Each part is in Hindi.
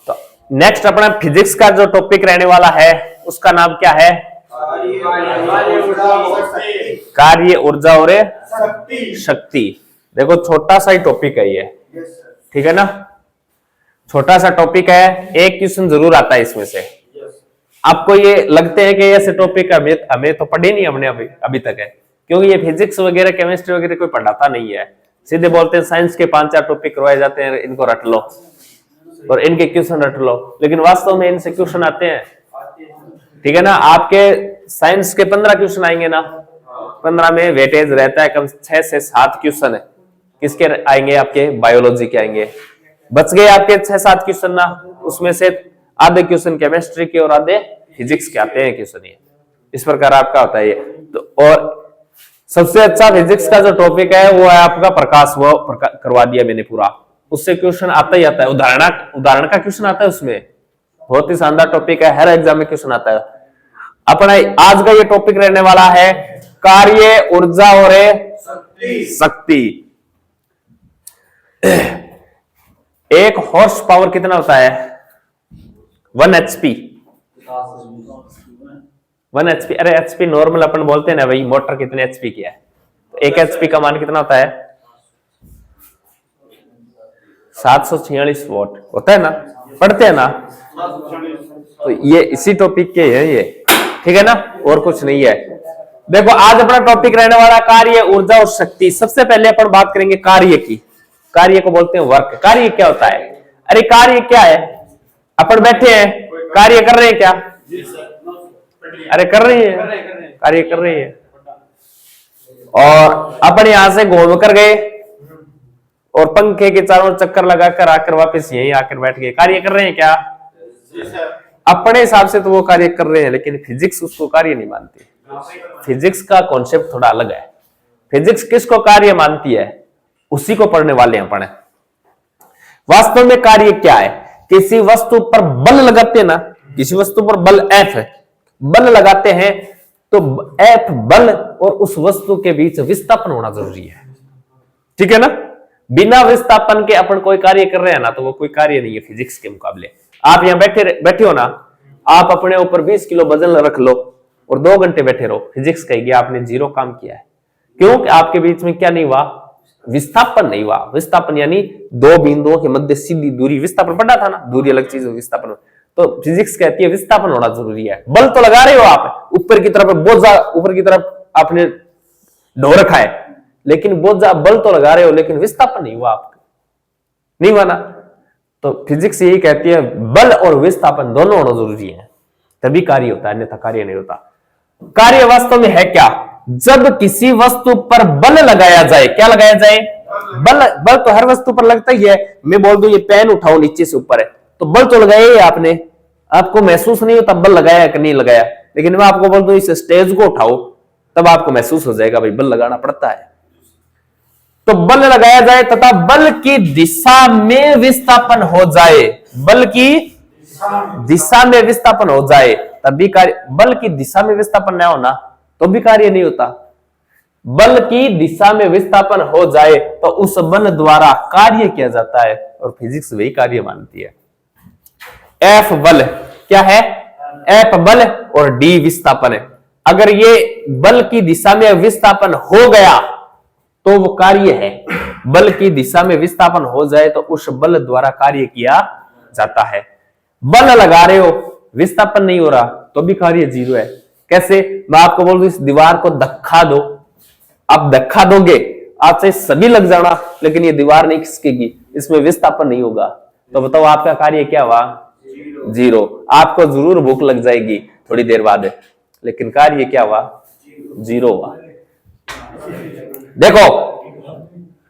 तो नेक्स्ट अपना फिजिक्स का जो टॉपिक रहने वाला है उसका नाम क्या है? कार्य, ऊर्जा और शक्ति। देखो छोटा सा ही टॉपिक है ये, ठीक है ना, छोटा सा टॉपिक है, एक क्वेश्चन जरूर आता है इसमें से। आपको ये लगते हैं कि ऐसे टॉपिक हमें तो पढ़े नहीं हमने अभी तक है, क्योंकि ये फिजिक्स वगैरह केमिस्ट्री वगैरह कोई पढ़ाता नहीं है। सीधे बोलते हैं साइंस के 5-4 टॉपिक करवाए जाते हैं, इनको रट लो और इनके क्वेश्चन रट लो, लेकिन वास्तव में इनसे क्वेश्चन आते हैं, ठीक है ना। आपके साइंस के 15 क्वेश्चन आएंगे ना, 15 में वेटेज रहता है कम 6 से 7 क्वेश्चन है किसके आएंगे? आपके बायोलॉजी के आएंगे। बच गए आपके 6-7 क्वेश्चन ना, उसमें से आधे क्वेश्चन केमिस्ट्री के और आधे फिजिक्स के आते हैं क्वेश्चन। ये इस प्रकार आपका होता है ये तो। और सबसे अच्छा फिजिक्स का जो टॉपिक है वो है आपका प्रकाश, वो करवा दिया मैंने पूरा, उससे क्वेश्चन आता ही आता है। उदाहरण का क्वेश्चन आता है उसमें, बहुत ही शानदार टॉपिक है, हर एग्जाम में क्वेश्चन आता है। अपना आज का ये टॉपिक रहने वाला है कार्य, ऊर्जा और शक्ति। एक हॉर्स पावर कितना होता है? 1 HP। 1 HP, अरे HP नॉर्मल अपन बोलते हैं ना भाई, मोटर कितने HP की है, तो 1 HP का मान कितना होता है? 746 वोल्ट होता है ना, पढ़ते हैं ना। तो ये इसी टॉपिक के है ये, ठीक है ना, और कुछ नहीं है। देखो आज अपना टॉपिक रहने वाला कार्य, ऊर्जा और शक्ति। सबसे पहले अपन बात करेंगे कार्य की। कार्य को बोलते हैं वर्क। कार्य क्या होता है? अरे कार्य क्या है? अपन बैठे हैं, कार्य कर रहे हैं क्या? अरे कर रही है, कार्य कर रही है। और अपन यहां से घूम कर गए और पंखे के चारों चक्कर लगाकर आकर वापस यहीं आकर बैठ गए, कार्य कर रहे हैं क्या? अपने हिसाब से तो वो कार्य कर रहे हैं, लेकिन फिजिक्स उसको कार्य नहीं मानती। फिजिक्स का कॉन्सेप्ट थोड़ा अलग है। फिजिक्स किसको कार्य मानती है उसी को पढ़ने वाले हैं अपन। वास्तव में कार्य क्या है? किसी वस्तु पर बल लगाते हैं ना, किसी वस्तु पर बल F है, बल लगाते हैं तो F बल और उस वस्तु के बीच विस्थापन होना जरूरी है, ठीक है ना। बिना विस्थापन के अपन कोई कार्य कर रहे हैं ना, तो वो कोई कार्य नहीं है फिजिक्स के मुकाबले। आप यहां बैठे हो ना, आप अपने ऊपर 20 किलो वजन रख लो और 2 घंटे बैठे रहो, फिजिक्स कहेगी आपने 0 काम किया है। क्यों? आपके बीच में क्या नहीं हुआ? विस्थापन नहीं हुआ। विस्थापन यानी 2 बिंदुओं के मध्य सीधी दूरी, विस्थापन पढ़ा था ना, दूरी अलग चीज है विस्थापन। तो फिजिक्स कहती है विस्थापन होना जरूरी है। बल तो लगा रहे हो आप, ऊपर की तरफ बोझा, ऊपर की तरफ आपने ढो रखा है, लेकिन बोझा बल तो लगा रहे हो, लेकिन विस्थापन नहीं हुआ आपका, नहीं हुआ ना। तो फिजिक्स यही कहती है बल और विस्थापन दोनों होना जरूरी है, तभी कार्य होता है, अन्यथा कार्य नहीं होता। कार्य वास्तव में है क्या? जब किसी वस्तु पर बल लगाया जाए, क्या लगाया जाए? बल तो हर वस्तु पर लगता ही है। मैं बोल दूं ये पेन उठाओ नीचे से ऊपर है, तो बल तो लगाया ही आपने, आपको महसूस नहीं होता बल लगाया कि नहीं लगाया। लेकिन मैं आपको बोल दूं इस स्टेज को उठाओ, तब आपको महसूस हो जाएगा भाई बल लगाना पड़ता है। तो बल लगाया जाए तथा बल की दिशा में विस्थापन हो जाए, बल की दिशा में विस्थापन हो जाए तभी कार्य। बल की दिशा में विस्थापन ना होना तो भी कार्य नहीं होता। बल की दिशा में विस्थापन हो जाए तो उस बल द्वारा कार्य किया जाता है, और फिजिक्स वही कार्य मानती है। F बल क्या है? F बल और D विस्थापन है। अगर ये बल की दिशा में विस्थापन हो गया तो वो कार्य है। बल की दिशा में विस्थापन हो जाए तो उस बल द्वारा कार्य किया जाता है। बल लगा रहे हो, विस्थापन नहीं हो रहा, तो भी कार्य 0 है। कैसे? मैं आपको बोल दूं इस दीवार को धक्का दो, आप धक्का दोगे, आपसे सभी लग जाना, लेकिन ये दीवार नहीं खिसकेगी, इसमें विस्थापन नहीं होगा, तो बताओ आपका कार्य क्या हुआ? 0। आपको जरूर भूख लग जाएगी थोड़ी देर बाद, लेकिन कार्य क्या हुआ? 0 हुआ। देखो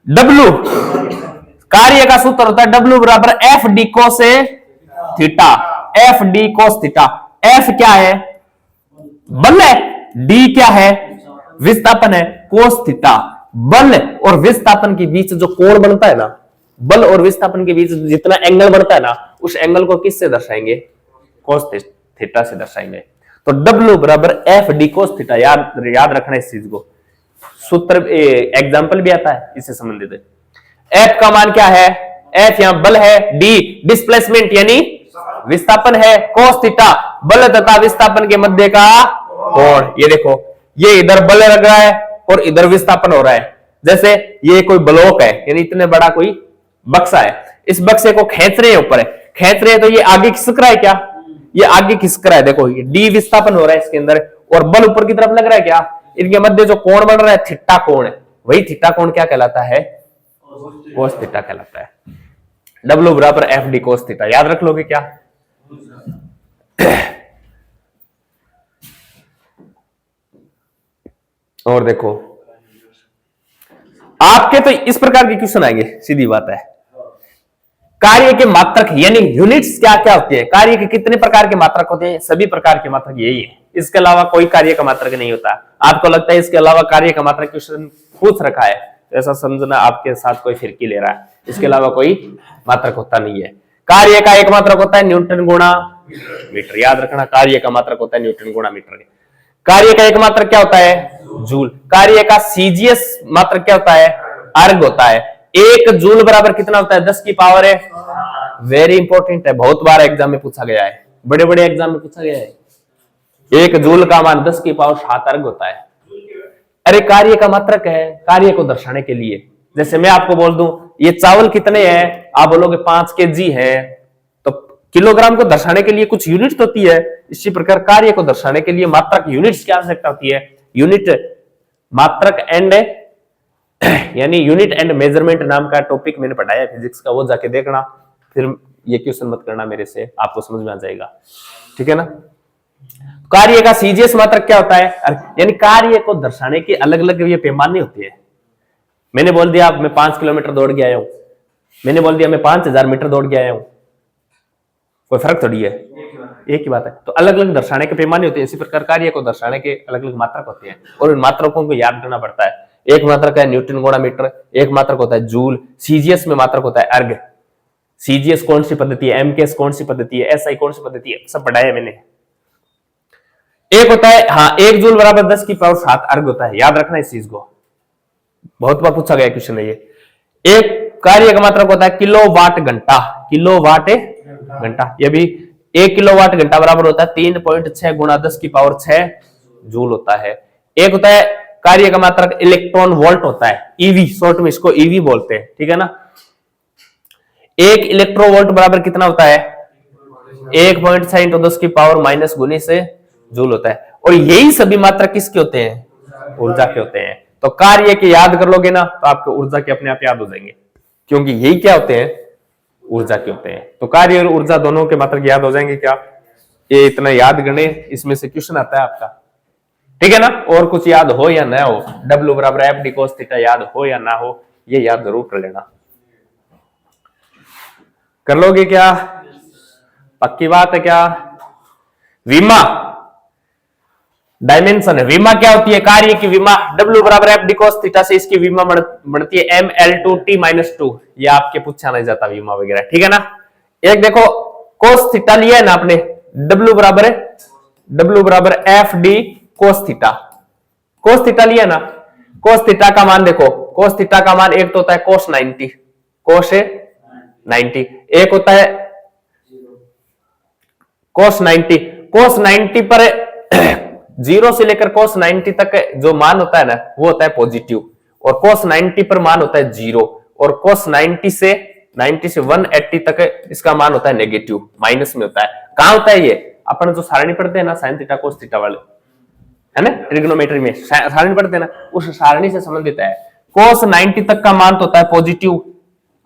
W कार्य का सूत्र होता है W बराबर FD cos theta. FD cos theta. F क्या है? बल है। D क्या है? विस्थापन है। cos theta. बल और विस्थापन के बीच जो कोण बनता है ना, बल और विस्थापन के बीच जितना एंगल बनता है ना, उस एंगल को किससे दर्शाएंगे? cos थीटा से दर्शाएंगे। तो W बराबर FD cos थीटा। याद रखना इस चीज को। सूत्र एग्जाम्पल भी आता है इससे संबंधित। एफ का मान क्या है, एफ यहां बल है, डी डिस्प्लेसमेंट यानी विस्थापन है, कोस थीटा बल तथा विस्थापन के मध्य का कोण। ये देखो ये इधर बल लग रहा है और इधर विस्थापन हो रहा है। जैसे ये कोई ब्लॉक है यानी इतने बड़ा कोई बक्सा है, इस बक्से को खींच रहे हैं ऊपर है, खींच रहे हैं तो ये आगे खिसक रहा है क्या, ये आगे खिसक रहा है। देखो ये डी विस्थापन हो रहा है इसके अंदर और बल ऊपर की तरफ लग रहा है क्या, इनके मध्य जो कोण बन रहा है थीटा कोण है, वही थीटा कोण क्या कहलाता है, कोस थीटा कहलाता है। W बराबर एफ डी कोस थीटा, याद रख लोगे क्या। और देखो आपके तो इस प्रकार के क्वेश्चन आएंगे, सीधी बात है। कार्य के मात्रक यानी यूनिट्स क्या क्या होती है, कार्य के कितने प्रकार के मात्रक होते हैं, सभी प्रकार के मात्रक यही है, इसके अलावा कोई कार्य का मात्रक नहीं होता। आपको लगता है इसके अलावा कार्य का मात्रक क्वेश्चन पूछ रखा है, ऐसा समझना आपके साथ कोई फिरकी ले रहा है, इसके अलावा कोई मात्रक होता नहीं है। कार्य का एक मात्रक होता है न्यूटन गुणा मीटर, याद रखना कार्य का मात्रक होता है न्यूटन गुणा मीटर। कार्य का एक मात्रक क्या होता है, जूल। कार्य का सीजीएस मात्रक क्या होता है, अर्ग होता है। एक जूल बराबर कितना होता है, 10 की पावर है, वेरी इंपॉर्टेंट है, बहुत बार एग्जाम में पूछा गया है, बड़े बड़े एग्जाम में पूछा गया है। एक जूल का मान 10 की पावर 7 अर्ग होता है। अरे कार्य का मात्रक है, कार्य को दर्शाने के लिए। जैसे मैं आपको बोल दूं ये चावल कितने हैं, आप बोलोगे 5 kg है, तो किलोग्राम को दर्शाने के लिए कुछ यूनिट होती है। इसी प्रकार कार्य को दर्शाने के लिए मात्रक यूनिट्स की आवश्यकता होती है। यूनिट मात्रक एंड यानी यूनिट एंड मेजरमेंट नाम का टॉपिक मैंने पढ़ाया फिजिक्स का, वो जाके देखना, फिर ये क्वेश्चन मत करना मेरे से, आपको समझ में आ जाएगा, ठीक है ना। कार्य का सीजीएस मात्रक क्या होता है, यानी कार्य को दर्शाने के अलग अलग ये पैमाने होते हैं। मैंने बोल दिया मैं 5 किलोमीटर दौड़ के आया हूं, मैंने बोल दिया मैं 5000 मीटर दौड़ के आया हूं, कोई फर्क थोड़ी है, एक ही बात है। तो अलग अलग दर्शाने के पैमाने होते हैं, इसी प्रकार कार्य को दर्शाने के अलग अलग मात्रक होते हैं और इन मात्रकों को याद करना पड़ता है। एक मात्रक है न्यूटन गुणा मीटर, एक मात्रक होता है जूल, सीजीएस में मात्रक होता है अर्ग। सीजीएस कौन सी पद्धति है, एमकेएस कौन सी पद्धति है, एसआई कौन सी पद्धति है, सब पढ़ाया मैंने। एक होता है हाँ 1 जूल बराबर 10 की पावर 7 अर्ग होता है, याद रखना इस चीज को, बहुत बार पूछा गया क्वेश्चन है ये। एक कार्य का मात्रक होता है किलोवाट घंटा, किलोवाट घंटा, ये भी 1 किलोवाट घंटा बराबर होता है 3.6 गुणा 10 की पावर 6 जूल होता है। एक होता है कार्य का मात्रक इलेक्ट्रॉन वोल्ट होता है, ईवी, शॉर्ट में इसको ईवी बोलते हैं, ठीक है ना। 1 इलेक्ट्रोवोल्ट बराबर कितना होता है, 1.6 इंटू 10 की पावर माइनस गुनी से जूल होता है। और यही सभी मात्रक किसके होते हैं, ऊर्जा के होते हैं। तो कार्य के याद कर लोगे ना तो आपको ऊर्जा के अपने आप याद हो जाएंगे, क्योंकि यही क्या होते हैं, ऊर्जा के होते हैं। तो कार्य और ऊर्जा दोनों के मात्रक याद हो जाएंगे क्या, ये इतना याद करने, इसमें से क्वेश्चन आता है आपका, ठीक है ना। और कुछ याद हो या ना हो, W बराबर एफ डी कोस थीटा याद हो या ना हो, ये याद जरूर कर लेना। कर लोगे क्या, पक्की बात है क्या। विमा डायमेंशन है, विमा क्या होती है, कार्य की विमा W बराबर एफ डी कोस थीटा से इसकी विमा बढ़ती है ML2T-2, ये आपके पूछा नहीं जाता विमा वगैरह, ठीक है ना। एक देखो कोस थीटा लिया है ना आपने, W बराबर F d cos theta, cos theta लिया ना, कोस थीटा का मान देखो, कोस थीटा का मान एक तो होता है कोस 90, कोस 90, एक होता है कोस 90, कोस 90 पर 0 से लेकर कोस 90 तक जो मान होता है ना वो होता है पॉजिटिव, और कोस 90 पर मान होता है 0, और कोस 90 से 180 तक इसका मान होता है नेगेटिव, माइनस में होता है। कहां होता है ये, अपन जो सारणी पढ़ते हैं ना साइन थीटा कोस थीटा वाले, है ना, ट्रिग्नोमेट्री में सारणी पढ़ते हैं ना, उस सारणी से संबंधित है। कोस 90 तक का मान तो होता है पॉजिटिव,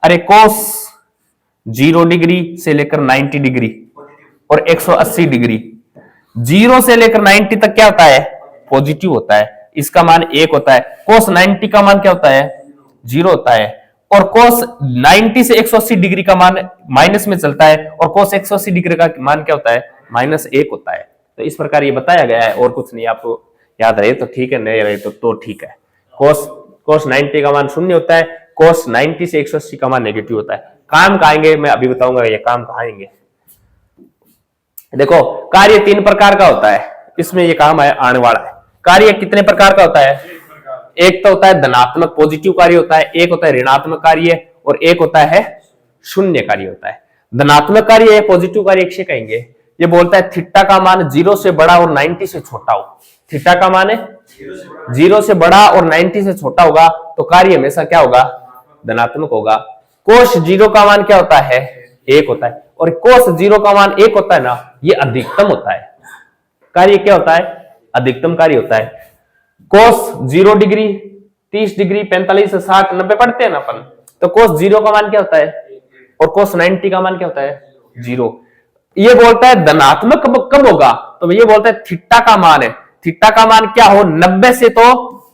अरे कोस 0 डिग्री से लेकर 90 डिग्री और 180 डिग्री, 0 से लेकर 90 तक क्या होता है, पॉजिटिव होता है, इसका मान 1 होता है। कोस 90 का मान क्या होता है, 0 होता है, और कोस 90 से 180 डिग्री का मान माइनस में चलता है, और कोस 180 डिग्री का मान क्या होता है, -1 होता है। तो इस प्रकार ये बताया गया है, और कुछ नहीं, आपको याद रहे तो ठीक है, नहीं रहे तो ठीक है। कोस 90 का मान 0 होता है, कोस 90 से 180 का मान नेगेटिव होता है। काम कहाँ आएंगे मैं अभी बताऊंगा, ये काम कहाँ आएंगे। देखो कार्य 3 प्रकार का होता है, इसमें ये काम आने वाला है। कार्य कितने प्रकार का होता है, एक तो होता है धनात्मक पॉजिटिव कार्य होता है, एक होता है ऋणात्मक कार्य, और एक होता है शून्य कार्य होता है। धनात्मक कार्य है पॉजिटिव कार्य एक से कहेंगे। ये बोलता है थीटा का मान 0 से बड़ा और 90 से छोटा हो। थीटा का मान है 0 से बड़ा और 90 से छोटा होगा तो कार्य हमेशा क्या होगा, धनात्मक होगा। कोस 0 का मान क्या होता है, 1 होता है, और कोस 0 का मान 1 होता है ना, ये अधिकतम होता है। कार्य क्या होता है, अधिकतम कार्य होता है। कोस 0 डिग्री, 30 डिग्री, 45 से 60, 90 पढ़ते हैं ना अपन, तो कोस 0 का मान क्या होता है, और कोस 90 का मान क्या होता है, 0। ये बोलता है धनात्मक कब होगा, तो ये बोलता है थीटा का मान है, थीटा का मान क्या हो, 90 से तो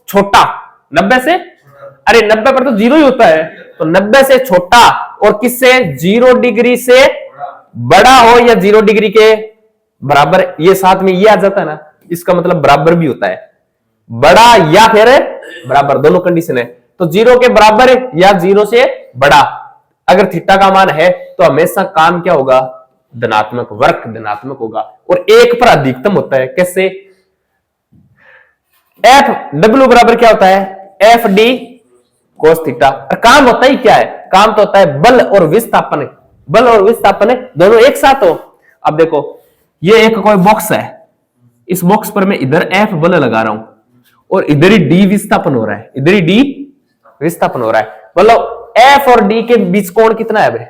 छोटा, 90 से, अरे 90 पर तो 0 ही होता है, तो 90 से छोटा और किससे, 0 डिग्री से बड़ा हो या 0 डिग्री के बराबर। ये साथ में ये आ जाता है ना, इसका मतलब बराबर भी होता है, बड़ा या फिर बराबर, दोनों कंडीशन है। तो 0 के बराबर या 0 से बड़ा अगर थीटा का मान है तो हमेशा काम क्या होगा, धनात्मक, वर्क धनात्मक होगा। और 1 पर अधिकतम होता है, कैसे, एफ डब्ल्यू बराबर क्या होता है, एफ डी कोस थीटा। काम होता ही क्या है, काम तो होता है बल और विस्थापन, बल और विस्थापन दोनों एक साथ हो। अब देखो ये एक कोई बॉक्स है, इस बॉक्स पर मैं इधर एफ बल लगा रहा हूं और इधर ही डी विस्थापन हो रहा है, इधर ही डी विस्थापन हो रहा है। मतलब एफ और डी के बीच कोण कितना है भाई,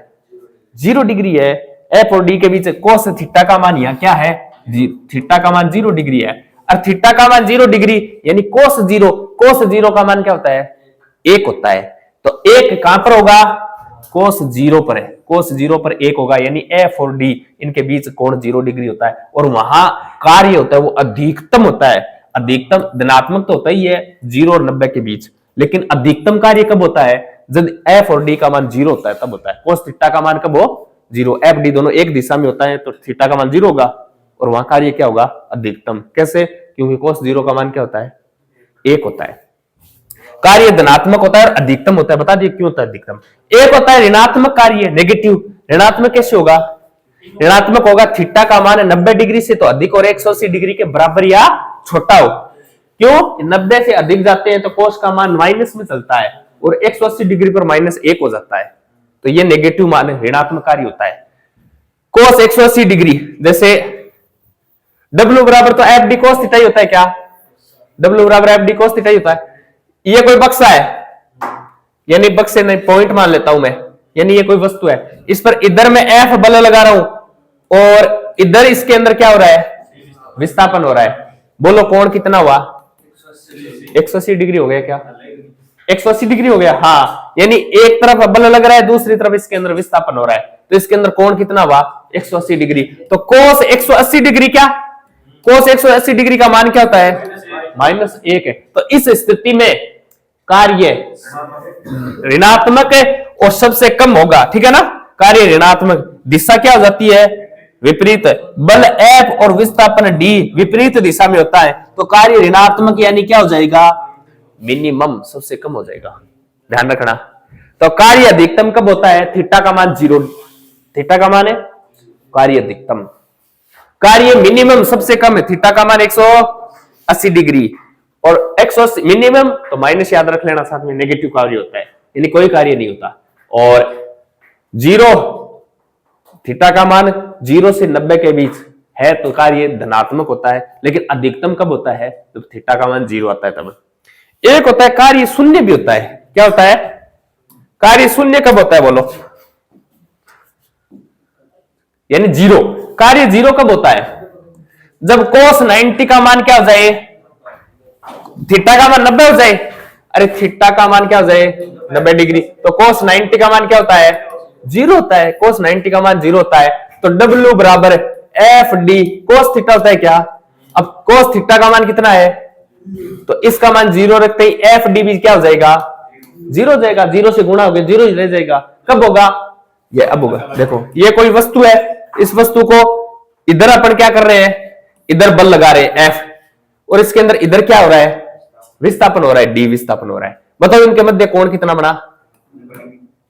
0 डिग्री है। एफ और डी के बीच कोस थीटा का मान यहाँ क्या है, थीटा का मान 0 डिग्री है। और थीटा का मान 0 डिग्री यानी कोस 0 का मान क्या होता है, 1 होता है। तो 1 कहां पर होगा, कोस 0 पर है, कोस 0 पर 1 होगा, यानी एफ और डी इनके बीच कोण 0 डिग्री होता है। और वहां कार्य होता है वो अधिकतम होता है। अधिकतम धनात्मक तो होता ही है 0 और 90 के बीच, लेकिन अधिकतम कार्य कब होता है, जब एफ और डी का मान 0 होता है तब होता है। कोस थीटा का मान कब हो, 0। एफ डी दोनों एक दिशा में होता है तो थीटा का मान 0 होगा और वहां कार्य क्या होगा, अधिकतम। कैसे, क्योंकि कोस 0 का मान क्या होता है, 1 होता है। कार्य धनात्मक होता है और अधिकतम होता है। बता दिए क्यों होता है अधिकतम। एक होता है ऋणात्मक कार्य, नेगेटिव। ऋणात्मक कैसे होगा, ऋणात्मक होगा थीटा का मान 90 डिग्री से तो अधिक और 180 डिग्री के बराबर या छोटा हो। क्यों, 90 से अधिक जाते हैं तो कोस का मान माइनस में चलता है और 180 डिग्री पर -1 हो जाता है, तो ये नेगेटिव मान है, ऋणात्मक कार्य होता है। कोस 180 डिग्री, जैसे W बराबर तो एफ डी कोस थीटा ही होता है। क्या, W बराबर एफ डी कोस थीटा ही होता है। ये कोई बक्सा है, यानी बक्से नहीं, पॉइंट मान लेता हूं मैं, यानी ये कोई वस्तु है, इस पर इधर मैं एफ बल लगा रहा हूं और इधर इसके अंदर क्या हो रहा है, विस्थापन हो रहा है। बोलो कोण कितना हुआ, 180 डिग्री हो गया। क्या 180 डिग्री हो गया, हाँ, यानी एक तरफ बल लग रहा है, दूसरी तरफ इसके अंदर विस्थापन हो रहा है, तो इसके अंदर कोण कितना हुआ, 180 डिग्री। तो कोस 180 डिग्री क्या, कोस 180 डिग्री का मान क्या होता है, -1 है। तो इस स्थिति में कार्य ऋणात्मक है और सबसे कम होगा, ठीक है ना। कार्य ऋणात्मक, दिशा क्या हो जाती है, विपरीत। बल एफ और विस्थापन डी विपरीत दिशा में होता है तो कार्य ऋणात्मक यानी क्या हो जाएगा, मिनिमम, सबसे कम हो जाएगा, ध्यान रखना। तो कार्य अधिकतम कब होता है, थीटा का मान 0, थीटा का मान है कार्य अधिकतम। कार्य मिनिमम सबसे कम है, थीटा का मान 180 डिग्री और 180 मिनिमम, तो माइनस याद रख लेना, साथ में नेगेटिव कार्य होता है, यानी कोई कार्य नहीं होता। और 0 थीटा का मान 0 से 90 के बीच है तो कार्य धनात्मक होता है, लेकिन अधिकतम कब होता है, जब थीटा का मान 0 आता है तब। एक होता है कार्य शून्य भी होता है। क्या होता है, कार्य शून्य कब होता है, बोलो, यानी 0। कार्य 0 कब होता है, जब कोस 90 का मान क्या हो जाए, थीटा का मान 90 हो जाए। अरे थीटा का मान क्या हो जाए, 90 डिग्री, तो कोस 90 का मान क्या होता है, 0 होता है। कोस 90 का मान 0 होता है, तो W बराबर एफ डी कोस थीटा होता है। क्या, अब कोस थीटा का मान कितना है, तो इसका मान 0 रखते ही एफ डी भी क्या हो जाएगा, 0 हो जाएगा। 0 से गुणा हो गया, 0 ही रह जाएगा। कब होगा, ये अब होगा। देखो ये कोई वस्तु है, इस वस्तु को इधर अपन क्या कर रहे हैं, इधर बल लगा रहे हैं एफ, और इसके अंदर इधर क्या हो रहा है, विस्थापन हो रहा है, डी विस्थापन हो रहा है। बताओ इनके मध्य कोण कितना बना,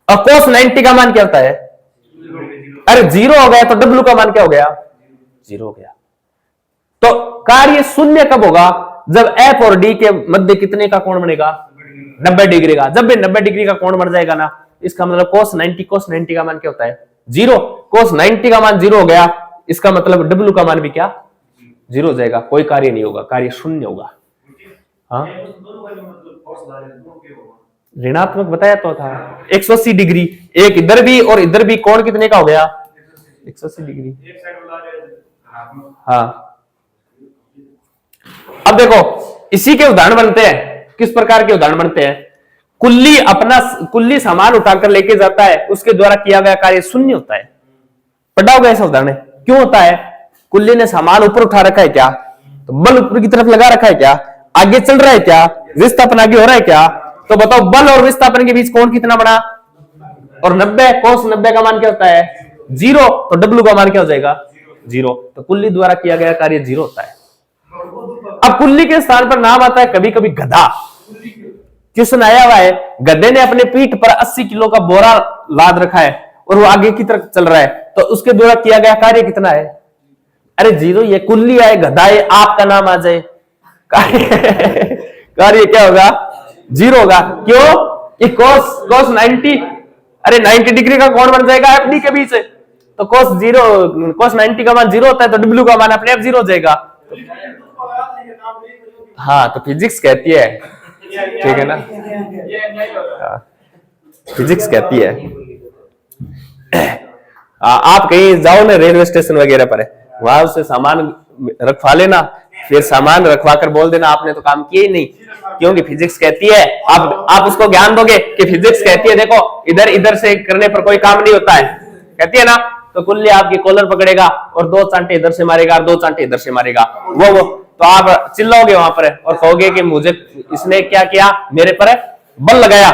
और कोस 90 का मान क्या होता है, अरे 0 हो गया, तो W का मान क्या हो गया, 0 हो गया। तो कार्य शून्य कब होगा, जब F और D के मध्य कितने का कोण बनेगा? 90 डिग्री का। जब भी 90 डिग्री का कोण बन जाएगा ना, इसका मतलब cos 90 का मान क्या होता है? 0। cos 90 का मान 0 हो गया, इसका मतलब W का मान भी क्या? 0 हो जाएगा, कोई कार्य नहीं होगा, कार्य शून्य होगा। हाँ, ऋणात्मक बताया तो था। 180 डिग्री, एक इधर भी और इधर भी, कोण कितने का हो गया? 180 डिग्री। हाँ, अब देखो इसी के उदाहरण बनते हैं। किस प्रकार के उदाहरण बनते हैं? कुल्ली सामान उठाकर लेके जाता है, उसके द्वारा किया गया कार्य शून्य होता है। पढ़ा होगा ऐसा उदाहरण। क्यों होता है? कुल्ली ने सामान ऊपर उठा रखा है क्या? तो बल ऊपर की तरफ लगा रखा है क्या? आगे चल रहा है क्या? विस्थापन आगे हो रहा है क्या? तो बताओ बल और विस्थापन के बीच कोण कितना बड़ा? और 90, cos 90 का मान क्या होता है? 0। तो W का मान क्या हो जाएगा? 0। तो कुल्ली द्वारा किया गया कार्य 0 होता है। अब कुल्ली के स्थान पर नाम आता है कभी कभी गधा। क्वेश्चन आया हुआ है, गधे ने अपने पीठ पर 80 किलो का बोरा लाद रखा है और वो आगे की तरफ चल रहा है, तो उसके द्वारा किया गया कार्य कितना है? अरे 0। ये कुल्ली आए, गधा है, आपका नाम आ जाए, कार्य क्या होगा? 0 होगा। क्यों? कि cos 90, अरे 90 डिग्री का कोण बन जाएगा FD के बीच, तो cos 90 का मान 0 होता है, तो W का मान अपने आप 0 हो जाएगा। हाँ, तो फिजिक्स कहती है, ठीक है ना? फिजिक्स कहती है। आप कहीं जाओ ना रेलवे स्टेशन वगैरह पर, वहां से सामान रखवा लेना, फिर सामान रखवा कर बोल देना आपने तो काम किया ही नहीं, क्योंकि फिजिक्स कहती है। आप उसको ज्ञान दोगे कि फिजिक्स कहती है देखो इधर इधर से करने पर कोई काम नहीं होता है, कहती है ना, तो कुल्ली आपकी कॉलर पकड़ेगा और 2 चांटे इधर से मारेगा और 2 चांटे इधर से मारेगा, वो तो आप चिल्लाओगे वहां पर और कहोगे कि मुझे इसने क्या किया? मेरे पर बल लगाया,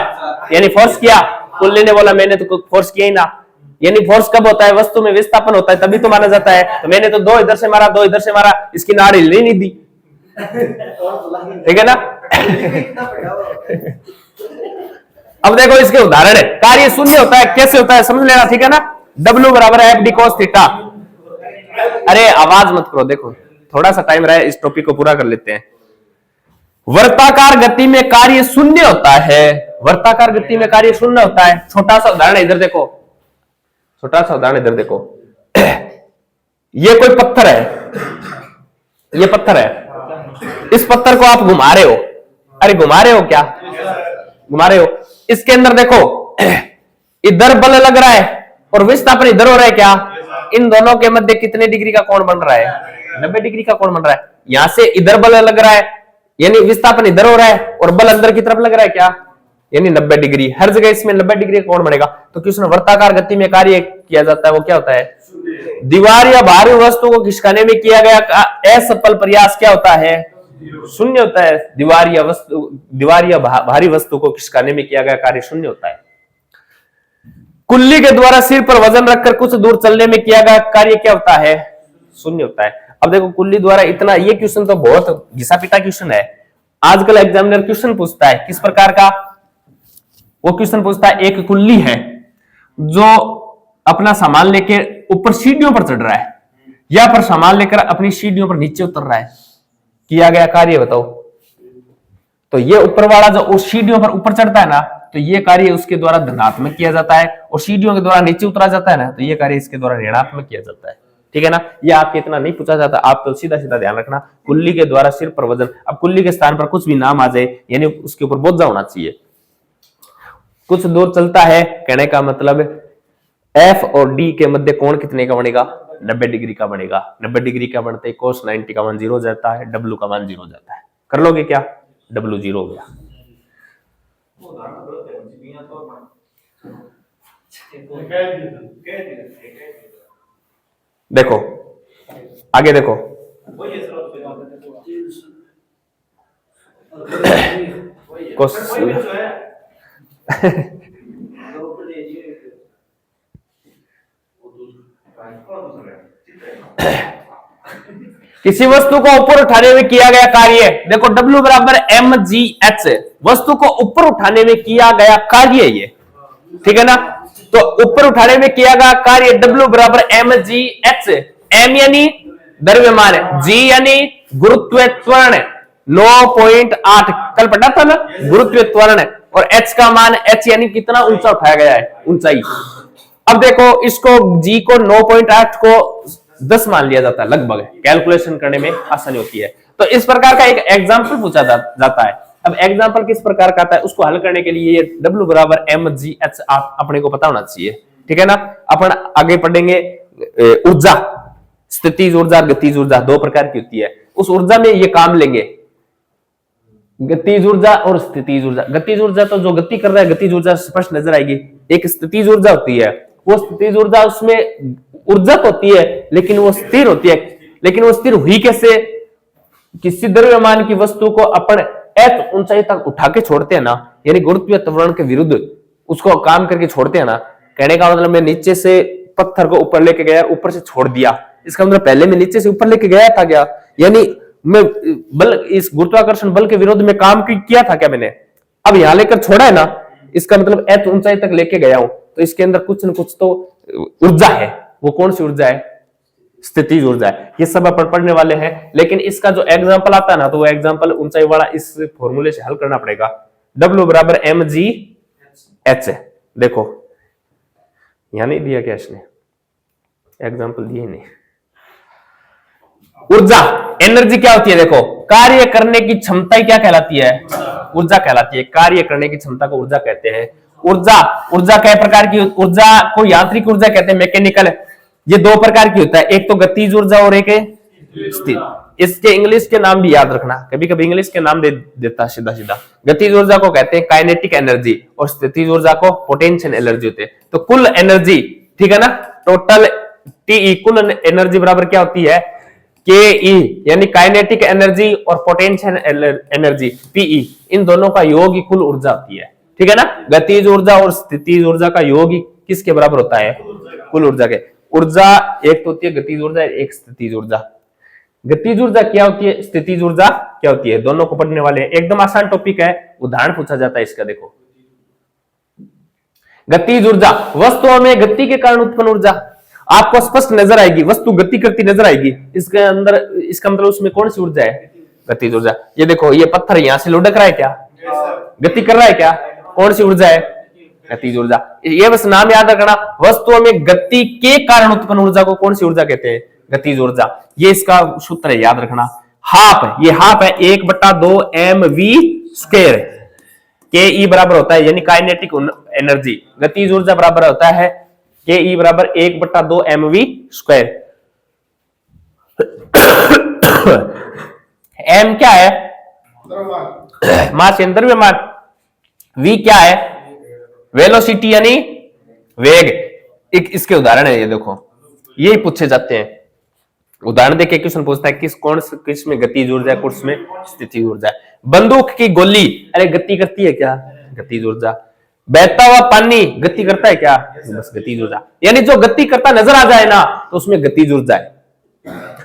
यानी फोर्स किया। कुल्ली ने बोला मैंने तो फोर्स किया ही ना। यानी फोर्स कब होता है? वस्तु में विस्थापन होता है, तभी तो माना जाता है। तो मैंने तो 2 इधर से मारा, 2 इधर से मारा, इसकी नाड़ हिलने नहीं दी, ठीक है ना? अब देखो इसके उदाहरण है। कार्य शून्य होता है, कैसे होता है समझ लेना, ठीक है ना? W बराबर है FD cos थीटा। अरे आवाज मत करो, देखो थोड़ा सा टाइम रहा है, इस टॉपिक को पूरा कर लेते हैं। वर्ताकार गति में कार्य शून्य होता है। वर्ताकार गति में कार्य शून्य होता है। छोटा सा उदाहरण इधर देखो, छोटा सा उदाहरण इधर देखो। ये कोई पत्थर है, ये पत्थर है, इस पत्थर को आप घुमा रहे हो। अरे घुमा रहे हो क्या? घुमा रहे हो। इसके अंदर देखो इधर बल लग रहा है और विस्थापन इधर हो रहा है क्या? इन दोनों के मध्य कितने डिग्री का कोण बन रहा है? 90 डिग्री का कोण बन रहा है। यहां से इधर बल लग रहा है, यानी विस्थापन इधर हो रहा है, और बल अंदर की तरफ लग रहा है क्या? यानी 90 डिग्री। हर जगह इसमें 90 डिग्री का कोण बनेगा। तो क्वेश्चन वर्ताकार गति में कार्य किया जाता है, वो क्या होता है? दीवार या भारी वस्तु को खिसकाने में किया गया असफल प्रयास क्या होता है? शून्य होता है। दीवार या भारी वस्तु को खिसकाने में किया गया कार्य शून्य होता है। कुल्ली के द्वारा सिर पर वजन रखकर कुछ दूर चलने में किया गया कार्य क्या होता है? शून्य होता है। अब देखो कुल्ली द्वारा इतना, ये क्वेश्चन तो बहुत घिसा पिटा क्वेश्चन है। आजकल एग्जामिनर क्वेश्चन पूछता है किस प्रकार का? वो क्वेश्चन पूछता है, एक कुल्ली है जो अपना सामान लेके ऊपर सीढ़ियों पर चढ़ रहा है, या पर सामान लेकर अपनी सीढ़ियों पर नीचे उतर रहा है, किया गया कार्य बताओ। तो ये ऊपर वाला जो उस सीढ़ियों पर ऊपर चढ़ता है ना, तो ये कार्य उसके द्वारा धनात्मक किया जाता है, और सीढ़ियों के द्वारा नीचे उतरा जाता है ना, तो ये कार्य इसके द्वारा ऋणात्मक किया जाता है, ठीक है ना? ये आपके इतना नहीं पूछा जाता, आप तो सीधा सीधा ध्यान रखना। कुल्ली के द्वारा सिर पर वजन, अब कुल्ली के स्थान पर कुछ भी नाम आ जाए, यानी उसके ऊपर बोझा होना चाहिए। कुछ दूर चलता है, कहने का मतलब F और D के मध्य कोण कितने का बनेगा? 90 डिग्री का बनेगा। 90 डिग्री का बनते cos 90 का मान 0 हो जाता है, W का मान 0 हो जाता है। कर लोगे क्या? W 0 हो गया। देखो आगे देखो, किसी वस्तु को ऊपर उठाने में किया गया कार्य, देखो W बराबर mgh, वस्तु को ऊपर उठाने में किया गया कार्य ये, ठीक है ना? तो ऊपर उठाने में किया गया कार्य W बराबर mgh। m यानी द्रव्यमान, g यानी गुरुत्व त्वरण, 9.8 कल पढ़ा था ना, गुरुत्वीय त्वरण। और h का मान, h यानी कितना ऊंचा उठाया गया है, ऊंचाई। अब देखो इसको g को 9.8 को 10 मान लिया जाता है लगभग, कैलकुलेशन करने में आसानी होती है। तो इस प्रकार का एक एग्जाम्पल पूछा जाता है। अब एग्जाम्पल किस प्रकार का आता है, उसको हल करने के लिए W बराबर mgh आप अपने को पता होना चाहिए, ठीक है ना। अपन आगे पढ़ेंगे ऊर्जा, स्थितिज ऊर्जा, गतिज ऊर्जा, दो प्रकार की होती है। उस ऊर्जा में ये काम लेंगे, गतिज ऊर्जा और स्थितिज ऊर्जा। गतिज ऊर्जा तो जो गति कर रहा है, गतिज ऊर्जा स्पष्ट नजर आएगी। एक स्थितिज ऊर्जा होती है, वो स्थितिज ऊर्जा, उसमें ऊर्जा तो होती है लेकिन वो स्थिर होती है। लेकिन वो स्थिर हुई कैसे, किसी द्रव्यमान की वस्तु को अपन h ऊंचाई तक उठा के छोड़ते हैं ना, यानी गुरुत्वीय त्वरण के विरुद्ध उसको काम करके छोड़ते हैं ना। कहने का मतलब मैं नीचे से पत्थर को ऊपर लेके गया, ऊपर से छोड़ दिया, इसका मतलब पहले मैं नीचे से ऊपर लेके गया था क्या, यानी मैं बल, इस गुरुत्वाकर्षण बल के विरोध में काम किया था क्या मैंने। अब यहां लेकर छोड़ा है ना, इसका मतलब h ऊंचाई तक लेके गया हूं, तो इसके अंदर कुछ न कुछ तो ऊर्जा है। वो कौन सी ऊर्जा है, स्थितिज ऊर्जा है। ये सब अपन पढ़ने वाले हैं। लेकिन इसका जो एग्जांपल आता है ना, तो वो एग्जांपल ऊंचाई वाला इस फॉर्मूले से हल करना पड़ेगा। W बराबर mgh। देखो यहां नहीं दिया क्या इसने, एग्जांपल दिए नहीं। ऊर्जा, एनर्जी क्या होती है, देखो कार्य करने की क्षमता क्या कहलाती है, ऊर्जा कहलाती है। कार्य करने की क्षमता को ऊर्जा कहते हैं। ऊर्जा कई प्रकार की, ऊर्जा को यांत्रिक ऊर्जा कहते हैं, मैकेनिकल। ये दो प्रकार की होता है, एक तो गतिज ऊर्जा और एक स्थिर। इसके इंग्लिश के नाम भी याद रखना, कभी कभी इंग्लिश के नाम दे देता सीधा सीधा। गतिज ऊर्जा को कहते हैं काइनेटिक एनर्जी और स्थितिज ऊर्जा को पोटेंशियल एनर्जी होते हैं। तो कुल एनर्जी, ठीक है ना, टोटल टीई, कुल एनर्जी बराबर क्या होती है, के ई, यानी काइनेटिक एनर्जी और पोटेंशियल एनर्जी पीई, इन दोनों का योग ही कुल ऊर्जा होती है, ठीक है ना। गतिज ऊर्जा और स्थितिज ऊर्जा का योग ही किसके बराबर होता है, कुल ऊर्जा के। ऊर्जा एक तो होती है गतिज ऊर्जा, एक स्थितिज ऊर्जा। गतिज ऊर्जा क्या होती है, स्थितिज ऊर्जा क्या होती है, दोनों को पढ़ने वाले हैं। एकदम आसान टॉपिक है, उदाहरण पूछा जाता है इसका। देखो गतिज ऊर्जा, वस्तुओं में गति के कारण उत्पन्न ऊर्जा आपको स्पष्ट नजर आएगी, वस्तु गति करती नजर आएगी। इसके अंदर, इसका मतलब उसमें कौन सी ऊर्जा है, गतिज ऊर्जा। ये देखो ये पत्थर यहां से लुढ़क रहा है क्या, गति कर रहा है क्या, कौन सी ऊर्जा है, गतिज ऊर्जा। ये बस नाम याद रखना, वस्तुओं में गति के कारण उत्पन्न ऊर्जा को कौन सी ऊर्जा कहते हैं, गतिज ऊर्जा। ये इसका सूत्र है, याद रखना। हाफ, ये हाफ है 1/2 mv²। के ई बराबर होता है, यानी काइनेटिक एनर्जी, गतिज ऊर्जा बराबर होता है के ई बराबर 1/2 mv²। एम क्या है, मास यानी द्रव्यमान। वी क्या है, वेलोसिटी यानी वेग। एक इसके उदाहरण है, ये देखो यही पूछे जाते हैं। उदाहरण देके क्वेश्चन पूछता है किस में गतिज ऊर्जा है, किस में स्थितिज ऊर्जा है। बंदूक की गोली, अरे गति करती है क्या, गतिज ऊर्जा। बहता हुआ पानी गति करता है क्या, बस गतिज ऊर्जा। यानी जो गति करता नजर आ जाए ना, तो उसमें गतिज ऊर्जा है।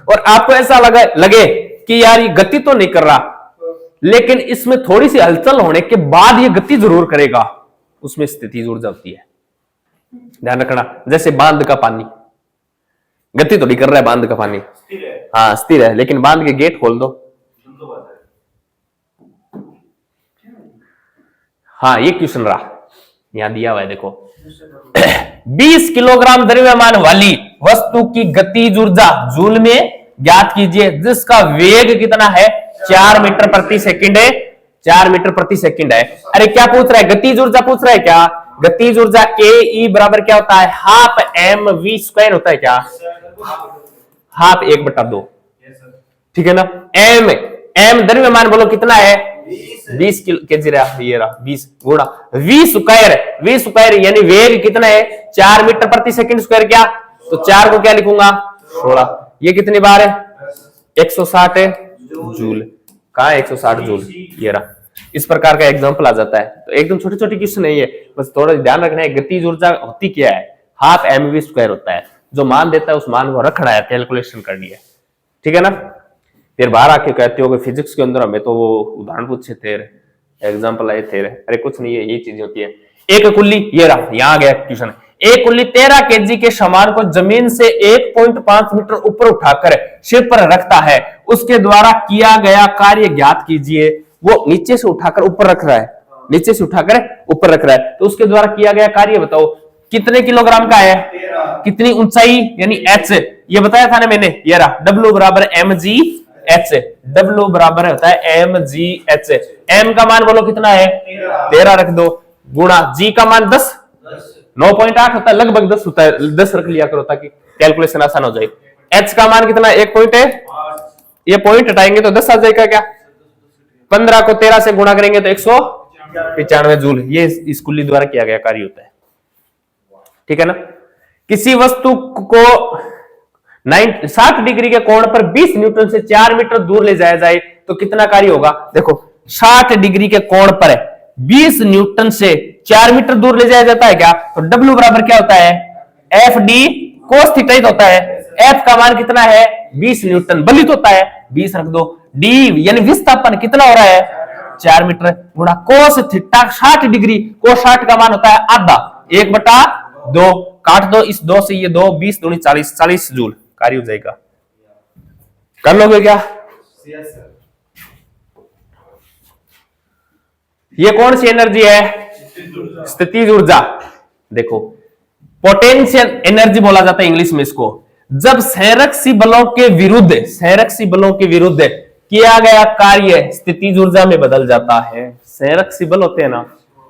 और आपको ऐसा लगे कि यार ये गति तो नहीं कर रहा, लेकिन इसमें थोड़ी सी हलचल होने के बाद ये गति जरूर करेगा, उसमें स्थितिज ऊर्जा होती है। ध्यान रखना, जैसे बांध का पानी गति तो नहीं कर रहा है, बांध का पानी हाँ स्थिर है, लेकिन बांध के गेट खोल दो। हाँ ये क्वेश्चन रहा, यहां दिया हुआ है देखो 20 किलोग्राम द्रव्यमान वाली वस्तु की गतिज ऊर्जा जूल में ज्ञात कीजिए, जिसका वेग कितना है, 4 मीटर प्रति सेकंड है। 4 मीटर प्रति सेकंड है। अरे क्या पूछ रहा है, गतिज ऊर्जा पूछ रहा है क्या। गतिज ऊर्जा के ई बराबर क्या होता है, हाफ mv² होता है क्या, हाफ 1/2, ठीक है ना। एम द्रव्यमान बोलो कितना है, 20 केजी रहा, ये रहा 20 गुणा v², यानी वेग कितना है, 4 मीटर प्रति सेकंड स्क्वायर। क्या, तो 4 को क्या लिखूंगा, 16। ये कितनी बार है, 160 है जूल। कहां है 160 जूल, ये रहा। इस प्रकार का एग्जांपल आ जाता है। तो एकदम छोटी छोटी क्वेश्चन है ये, बस थोड़ा ध्यान रखना है। गतिज ऊर्जा होती क्या है, हाफ mv² होता है। जो मान देता है उस मान को रखना है, कैलकुलेशन करनी है, ठीक है ना। फिर बाहर आके कहते हो कि फिजिक्स के अंदर हमें तो वो उदाहरण पूछे थे, एग्जाम्पल आए थे। अरे कुछ नहीं है, यही चीजें होती है। एक कुल्ली, ये रहा, यहां गया क्वेश्चन। एक कुल्ली 13 केजी के सामान को जमीन से 1.5 मीटर ऊपर उठाकर सिर पर रखता है, उसके द्वारा किया गया कार्य ज्ञात कीजिए। वो नीचे से उठाकर ऊपर रख रहा है, नीचे से उठाकर ऊपर रख रहा है, तो उसके द्वारा किया गया कार्य बताओ कितने किलोग्राम का है, कितनी ऊंचाई यानी h, ये बताया था ना मैंने, ये रहा W बराबर mg h, W बराबर होता है mg h। m का मान बोलो कितना है 13 रख दो, गुणा g का मान 10, 9.8 होता है, लगभग 10 होता है, 10 रख लिया करो ताकि कैलकुलेशन आसान हो जाए। h का मान कितना 1 पॉइंट है, ये पॉइंट हटाएंगे तो 10 आ जाएगा क्या, 15 को 13 से गुणा करेंगे तो 195 जूल, ये इस कुल्ली द्वारा किया गया कार्य होता है। ठीक है ना। किसी वस्तु को 60 डिग्री के कोण पर 20 न्यूटन से 4 मीटर दूर ले जाया जाए तो कितना कार्य होगा। देखो 60 डिग्री के कोण पर 20 न्यूटन से 4 मीटर दूर ले जाया जाता है क्या, तो W बराबर क्या होता है एफ डी कोस थीटा होता है। F का मान कितना है 20 न्यूटन, बलित होता है 20 रख दो, D यानी विस्थापन कितना हो रहा है 4 मीटर, गुणा कोस थीटा 60 डिग्री, कोस 60 का मान होता है आधा, 1/2, काट दो इस 2 से, ये 2 20 दूनी 40, 40 जूल कार्य हो जाएगा। कर लोगे क्या, ये कौन सी एनर्जी है, स्थितिज ऊर्जा। देखो पोटेंशियल एनर्जी बोला जाता है इंग्लिश में इसको, जब संरक्षी बलों के विरुद्ध किया गया कार्य स्थितिज ऊर्जा में बदल जाता है। संरक्षी बल होते हैं ना,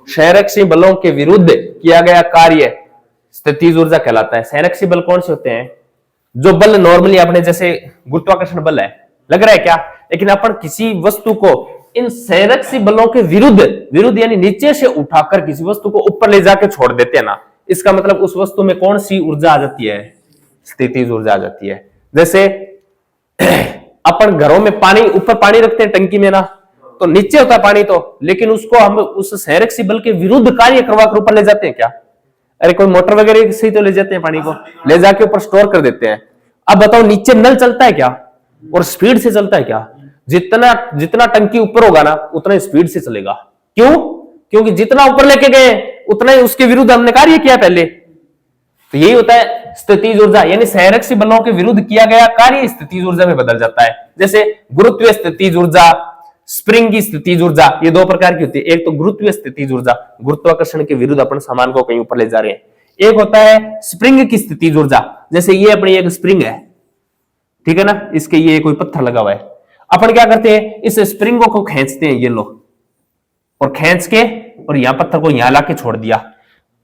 संरक्षी बलों के विरुद्ध किया गया कार्य स्थितिज ऊर्जा कहलाता है। संरक्षी बल कौन से होते हैं, जो बल नॉर्मली अपने जैसे गुरुत्वाकर्षण बल है, लग रहा है क्या, लेकिन अपन किसी वस्तु को इन संरक्षी बलों के विरुद्ध यानी नीचे से उठाकर किसी वस्तु को ऊपर ले जाकर छोड़ देते हैं ना, इसका मतलब उस वस्तु में कौन सी ऊर्जा आ जाती है, स्थितिज ऊर्जा आ जाती है। जैसे अपन घरों में पानी, ऊपर पानी रखते हैं टंकी में ना, तो नीचे होता है पानी तो, लेकिन उसको हम उस संरक्षी बल के विरुद्ध कार्य करवाकर ऊपर ले जाते हैं क्या, अरे कोई मोटर वगैरह से तो ले जाते हैं, पानी को ले जाके ऊपर स्टोर कर देते हैं। अब बताओ नीचे नल चलता है क्या और स्पीड से चलता है क्या, जितना टंकी ऊपर होगा ना उतना स्पीड से चलेगा। क्यों, क्योंकि जितना ऊपर लेके गए उतना ही उसके विरुद्ध हमने कार्य किया पहले। तो यही होता है स्थितिज ऊर्जा, यानी संरक्षी बलों के विरुद्ध किया गया कार्य स्थितिज ऊर्जा में बदल जाता है। जैसे गुरुत्वीय स्थितिज ऊर्जा, स्प्रिंग की स्थितिज ऊर्जा, ये दो प्रकार की होती है। एक तो गुरुत्वीय स्थितिज ऊर्जा, गुरुत्वाकर्षण के विरुद्ध अपन सामान को कहीं ऊपर ले जा रहे हैं। एक होता है स्प्रिंग की स्थितिज ऊर्जा, जैसे ये अपनी एक स्प्रिंग है, ठीक है ना, इसके ये कोई पत्थर लगा हुआ है, अपन क्या करते हैं इस स्प्रिंग को खींचते हैं, ये लो, और खींच के और यहां पत्थर को यहां लाके छोड़ दिया।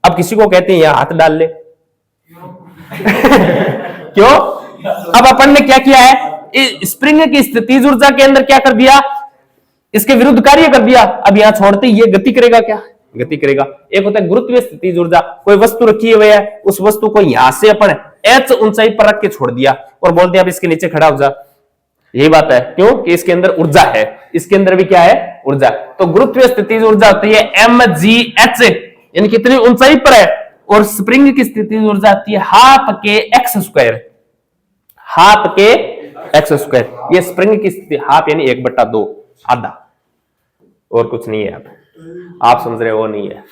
अब किसी को कहते हैं यहां हाथ डाल ले क्यों, अब अपन ने क्या किया है, स्प्रिंग की स्थितिज ऊर्जा के अंदर क्या कर दिया, इसके विरुद्ध कार्य कर दिया। अब यहां छोड़ते ये गति करेगा क्या, गति करेगा। एक होता है गुरुत्वीय स्थितिज ऊर्जा, कोई वस्तु रखी हुई है, उस वस्तु को यहां से अपन h ऊंचाई पर रख के छोड़ दिया और बोलते हैं अब इसके नीचे खड़ा हो जा। यही बात है, क्यों कि इसके अंदर ऊर्जा है, इसके अंदर भी क्या है, ऊर्जा। तो गुरुत्वीय स्थितिज ऊर्जा होती है mgh, यानी कितनी ऊंचाई पर है, और स्प्रिंग की स्थितिज ऊर्जा आती है हाफ के एक्स स्क्वायर, हाफ के एक्स स्क्वायर। ये स्प्रिंग की स्थिति हाफ यानी 1/2, आधा, और कुछ नहीं है। आप समझ रहे हो, वो नहीं है।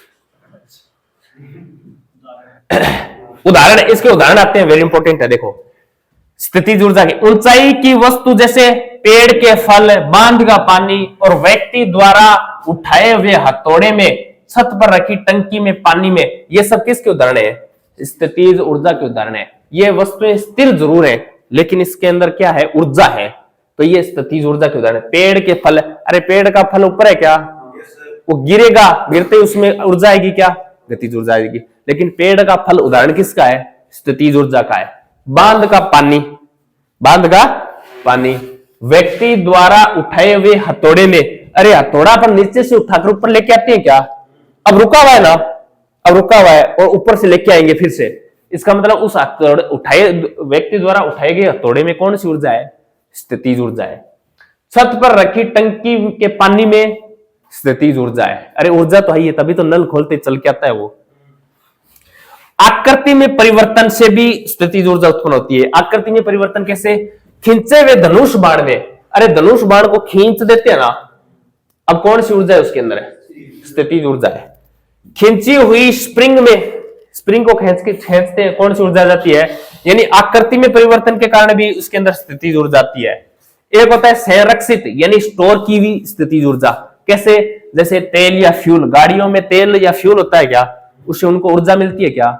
उदाहरण, इसके उदाहरण आते हैं, वेरी इंपॉर्टेंट है। देखो स्थितिज ऊर्जा की, ऊंचाई की वस्तु जैसे पेड़ के फल, बांध का पानी और व्यक्ति द्वारा उठाए हुए हथौड़े में, छत पर रखी टंकी में पानी में, ये सब किसके उदाहरण है, स्थितिज ऊर्जा के उदाहरण है। ये वस्तुएं स्थिर जरूर है लेकिन इसके अंदर क्या है, ऊर्जा है, तो ये स्थितिज ऊर्जा के उदाहरण है। पेड़ के फल, अरे पेड़ का फल ऊपर है क्या, वो गिरेगा, गिरते ही उसमें ऊर्जा आएगी क्या, गतिज ऊर्जा आएगी। लेकिन पेड़ का फल उदाहरण किसका है, स्थितिज ऊर्जा का है। बांध का पानी, बांध का पानी, व्यक्ति द्वारा उठाए हुए हथौड़े में, अरे हथौड़ा पर नीचे से उठाकर ऊपर लेके आते हैं क्या, अब रुका हुआ है ना, अब रुका हुआ है और ऊपर से लेके आएंगे फिर से, इसका मतलब उस हथौड़े उठाए, व्यक्ति द्वारा उठाए गए हथौड़े में कौन सी ऊर्जा है, स्थितिज ऊर्जा है। छत पर रखी टंकी के पानी में स्थितिज ऊर्जा है, अरे ऊर्जा तो है ही, तभी तो नल खोलते चल के आता है वो। आकृति में परिवर्तन से भी स्थितिज ऊर्जा उत्पन्न होती है। आकृति में परिवर्तन कैसे, खींचे हुए धनुष बाण में, अरे धनुष बाण को खींच देते हैं ना, अब कौन सी ऊर्जा है उसके अंदर है, स्थितिज ऊर्जा है। खींची हुई स्प्रिंग में, स्प्रिंग को खींचते हैं, कौन सी ऊर्जा जाती है, यानी आकृति में परिवर्तन के कारण भी उसके अंदर स्थितिज ऊर्जा आती है। एक होता है संरक्षित यानी स्टोर की हुई स्थितिज ऊर्जा। कैसे? जैसे तेल या फ्यूल, गाड़ियों में तेल या फ्यूल होता है क्या, उससे उनको ऊर्जा मिलती है क्या,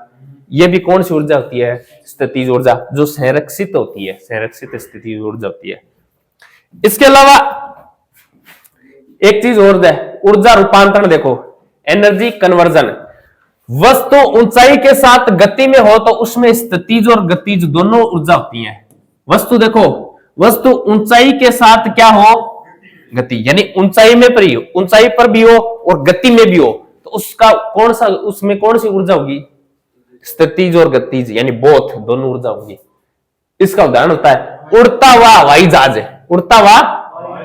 ये भी कौन सी ऊर्जा होती है, स्थितिज ऊर्जा, जो संरक्षित होती है, संरक्षित स्थितिज ऊर्जा होती है। इसके अलावा एक चीज और है, ऊर्जा रूपांतरण। देखो, एनर्जी कन्वर्जन। वस्तु ऊंचाई के साथ गति में हो तो उसमें स्थितिज और गतिज दोनों ऊर्जा होती है। वस्तु देखो, वस्तु ऊंचाई के साथ क्या हो, गति, यानी ऊंचाई में पर ही हो, ऊंचाई पर भी हो और गति में भी हो, तो उसका कौन सा, उसमें कौन सी ऊर्जा होगी, स्थितिज और गतिज, यानी बोथ, दोनों ऊर्जा होगी। इसका उदाहरण होता है उड़ता हुआ हवाई जहाज, उड़ता हुआ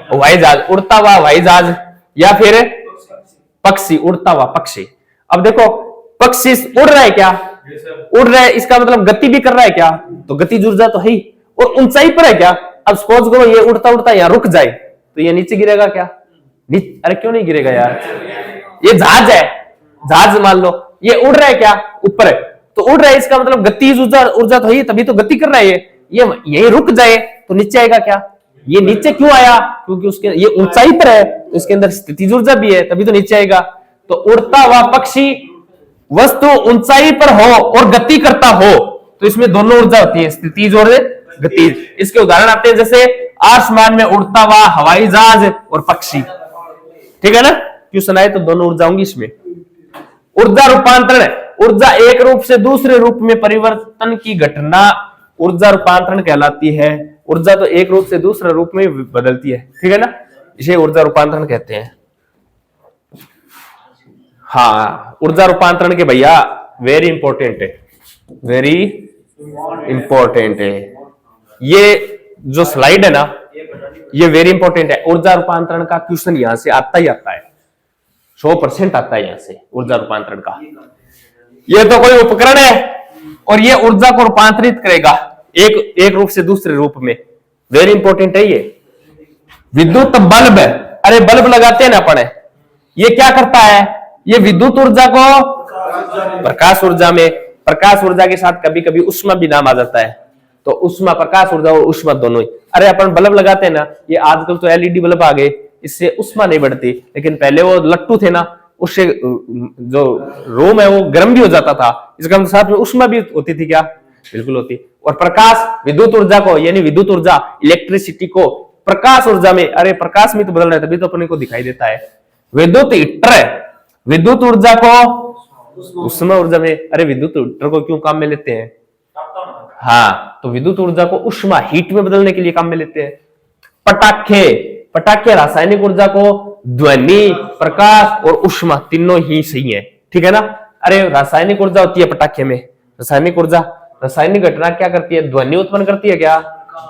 हवाई जहाज, उड़ता हुआ हवाई जहाज, या फिर पक्षी, उड़ता हुआ पक्षी। अब देखो, पक्षी उड़ रहा है क्या, उड़ रहा है, इसका मतलब गति भी कर रहा है क्या, तो गतिज ऊर्जा तो है ही, और ऊंचाई पर है क्या। अब सपोज करो ये उड़ता उड़ता यहां रुक जाए तो ये नीचे गिरेगा क्या, अरे क्यों नहीं गिरेगा यार, ये जहाज है, जहाज मान लो ये उड़ रहा है क्या, ऊपर है, तो उड़ रहा है, इसका मतलब गतिज ऊर्जा तो है, तभी तो गति कर रहा है। ये यही रुक जाए तो नीचे आएगा क्या, ये नीचे क्यों आया, क्योंकि उसके ये ऊंचाई पर है, तो इसके अंदर स्थितिज ऊर्जा भी है, तभी तो नीचे आएगा। तो उड़ता हुआ पक्षी, वस्तु ऊंचाई पर हो और गति करता हो तो इसमें दोनों ऊर्जा होती है, स्थितिज और गतिज। इसके उदाहरण आते हैं जैसे आसमान में उड़ता हुआ हवाई जहाज और पक्षी, ठीक है ना, क्यों सुनाए, तो दोनों ऊर्जा होंगी इसमें। ऊर्जा रूपांतरण, ऊर्जा एक रूप से दूसरे रूप में परिवर्तन की घटना ऊर्जा रूपांतरण कहलाती है। ऊर्जा तो एक रूप से दूसरे रूप में बदलती है, ठीक है ना, इसे ऊर्जा रूपांतरण कहते हैं। हाँ, ऊर्जा रूपांतरण के भैया वेरी इंपॉर्टेंट है, वेरी इंपॉर्टेंट है। ये जो स्लाइड है ना, ये वेरी इंपॉर्टेंट है। ऊर्जा रूपांतरण का क्वेश्चन यहां से आता ही आता है, 100% आता है यहां से ऊर्जा रूपांतरण का। ये तो कोई उपकरण है और ये ऊर्जा को रूपांतरित करेगा एक रूप से दूसरे रूप में, वेरी इंपॉर्टेंट है ये। विद्युत बल्ब, अरे बल्ब लगाते हैं ना अपन, ये क्या करता है, ये विद्युत ऊर्जा को प्रकाश ऊर्जा में, प्रकाश ऊर्जा के साथ कभी कभी उष्मा भी नाम आ जाता है, तो उष्मा, प्रकाश ऊर्जा और उष्मा दोनों ही। अरे अपन बल्ब लगाते हैं ना, ये आजकल तो एलईडी बल्ब आ गए, इससे उष्मा नहीं बढ़ती, लेकिन पहले वो लट्टू थे ना, उससे जो रूम है वो गर्म भी हो जाता था, इसका साथ में उष्मा भी होती थी क्या, बिल्कुल होती। और प्रकाश, विद्युत ऊर्जा को, यानी विद्युत ऊर्जा, इलेक्ट्रिसिटी को प्रकाश ऊर्जा में, अरे प्रकाश में तो बदल रहा है, तभी तो अपने को दिखाई देता है। विद्युत हीटर, विद्युत ऊर्जा को उष्मा ऊर्जा में, अरे विद्युत हीटर को क्यों काम में लेते हैं, हाँ, तो विद्युत ऊर्जा को उष्मा, हीट में बदलने के लिए काम में लेते हैं। पटाखे, पटाखे रासायनिक ऊर्जा को ध्वनि, प्रकाश और उष्मा तीनों ही सही है, ठीक है ना। अरे रासायनिक ऊर्जा होती है पटाखे में, रासायनिक ऊर्जा, रासायनिक घटना क्या करती है, ध्वनि उत्पन्न करती है क्या,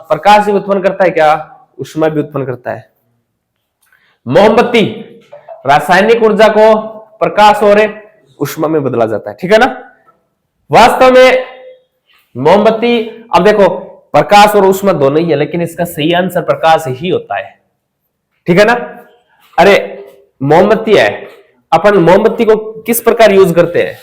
प्रकाश भी उत्पन्न करता है क्या, उष्मा भी उत्पन्न करता है। मोमबत्ती, रासायनिक ऊर्जा को प्रकाश और उष्मा में बदला जाता है, ठीक है ना। वास्तव में मोमबत्ती, अब देखो प्रकाश और उष्मा दोनों ही है, लेकिन इसका सही आंसर प्रकाश ही होता है, ठीक है ना। अरे मोमबत्ती है, अपन मोमबत्ती को किस प्रकार यूज करते हैं,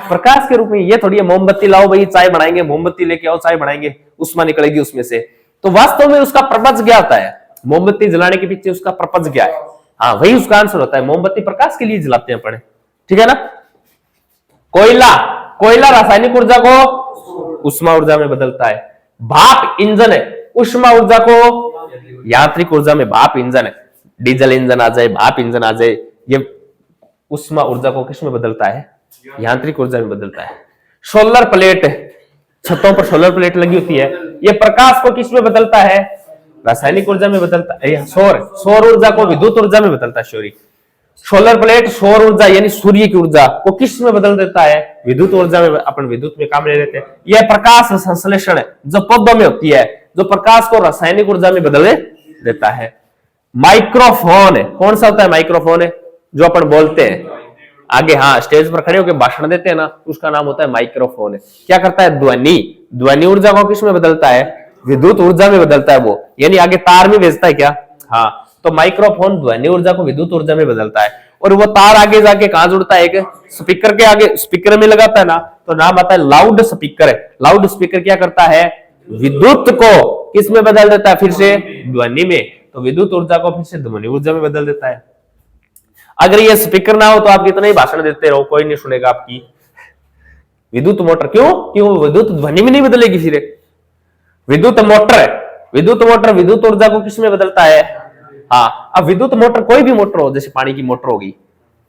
प्रकाश के रूप में। ये थोड़ी है मोमबत्ती लाओ भाई चाय बनाएंगे, मोमबत्ती लेके आओ चाय बनाएंगे, उष्मा निकलेगी उसमें से, तो वास्तव में उसका पर्पज क्या होता है, मोमबत्ती जलाने के पीछे उसका पर्पज क्या है, हाँ वही उसका आंसर होता है, मोमबत्ती प्रकाश के लिए जलाते हैं पड़े, ठीक है ना। कोयला, कोयला रासायनिक ऊर्जा को उष्मा ऊर्जा में बदलता है। भाप इंजन है, उष्मा ऊर्जा को यांत्रिक ऊर्जा में, भाप इंजन है, डीजल इंजन आ जाए, भाप इंजन आ जाए, ये उष्मा ऊर्जा को किस में बदलता है, यांत्रिक ऊर्जा में बदलता है। सोलर प्लेट, छतों पर सोलर प्लेट लगी होती है, ये प्रकाश को किस में बदलता है, रासायनिक ऊर्जा में बदलता है। सौर ऊर्जा को विद्युत ऊर्जा में बदलता है। सॉरी, सोलर प्लेट सौर ऊर्जा यानी सूर्य की ऊर्जा को किस में बदल देता है, विद्युत ऊर्जा में, अपन विद्युत में काम ले लेते हैं। यह प्रकाश संश्लेषण है जो पौधों में होती है, जो प्रकाश को रासायनिक ऊर्जा में बदल देता है। माइक्रोफोन है, कौन सा होता है माइक्रोफोन है, जो अपन बोलते हैं आगे, हाँ स्टेज पर खड़े होकर भाषण देते हैं ना, उसका नाम होता है माइक्रोफोन है। क्या करता है, ध्वनि, ध्वनि ऊर्जा को किस में बदलता है, विद्युत ऊर्जा में बदलता है वो, यानी आगे तार में भेजता है क्या, हाँ, तो माइक्रोफोन ध्वनि ऊर्जा को विद्युत ऊर्जा में बदलता है। और वो तार आगे जाके कहां जुड़ता है, एक स्पीकर के आगे, स्पीकर में लगाता है ना, तो नाम आता है लाउड स्पीकर है। लाउड स्पीकर क्या करता है, विद्युत को किस में बदल देता है, फिर से ध्वनि में। तो विद्युत ऊर्जा को फिर से ध्वनि ऊर्जा में बदल देता है। अगर ये स्पीकर ना हो तो आप कितना ही भाषण देते रहो, कोई नहीं सुनेगा आपकी। विद्युत मोटर क्यों विद्युत ध्वनि में नहीं बदलेगी, फिर विद्युत मोटर है, विद्युत मोटर विद्युत ऊर्जा को किस में बदलता है। हाँ, अब विद्युत मोटर कोई भी मोटर हो, जैसे पानी की मोटर होगी,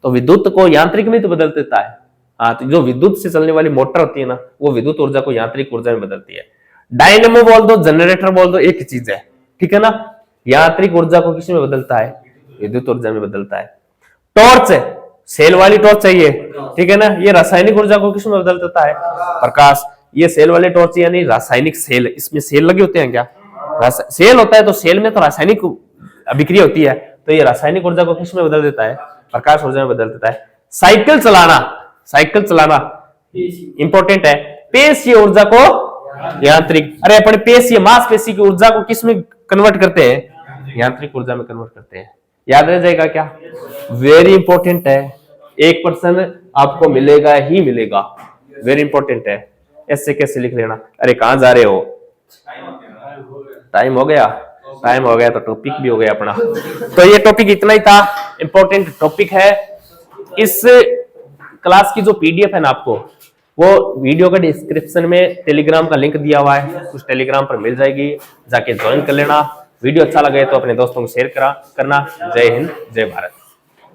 तो विद्युत को यांत्रिक में तो बदल देता है। हाँ, तो जो विद्युत से चलने वाली मोटर होती है ना, वो विद्युत ऊर्जा को यांत्रिक ऊर्जा में बदलती है। डायनेमो बोल दो, जनरेटर बोल दो, एक ही चीज है, ठीक है ना। यांत्रिक ऊर्जा को किस में बदलता है, विद्युत ऊर्जा में बदलता है। टॉर्च है, सेल वाली टॉर्च चाहिए, ठीक है ना, ये रासायनिक ऊर्जा को किस में बदल देता है, प्रकाश। ये सेल वाले टॉर्च यानी रासायनिक सेल, इसमें सेल लगे होते हैं क्या, सेल होता है, तो सेल में तो रासायनिक अभिक्रिया होती है, तो ये रासायनिक ऊर्जा को किस में बदल देता है, प्रकाश ऊर्जा में बदल देता है। साइकिल चलाना इंपॉर्टेंट है, पेशीय ऊर्जा को यांत्रिक, अरे अपने पेशीय मांसपेशी की ऊर्जा को किस में कन्वर्ट करते हैं, यांत्रिक ऊर्जा में कन्वर्ट करते हैं। याद रह जाएगा क्या, वेरी इंपॉर्टेंट है, 1% आपको मिलेगा ही मिलेगा, वेरी इंपॉर्टेंट है। ऐसे कैसे लिख लेना, अरे कहां जा रहे हो, टाइम हो गया, टाइम हो गया तो टॉपिक भी हो गया अपना। तो ये टॉपिक इतना ही था, इंपॉर्टेंट टॉपिक है। इस क्लास की जो पीडीएफ है ना, आपको वो वीडियो का डिस्क्रिप्शन में टेलीग्राम का लिंक दिया हुआ है, उस टेलीग्राम पर मिल जाएगी, जाके ज्वाइन कर लेना। वीडियो अच्छा लगे तो अपने दोस्तों को शेयर करना। जय हिंद, जय भारत।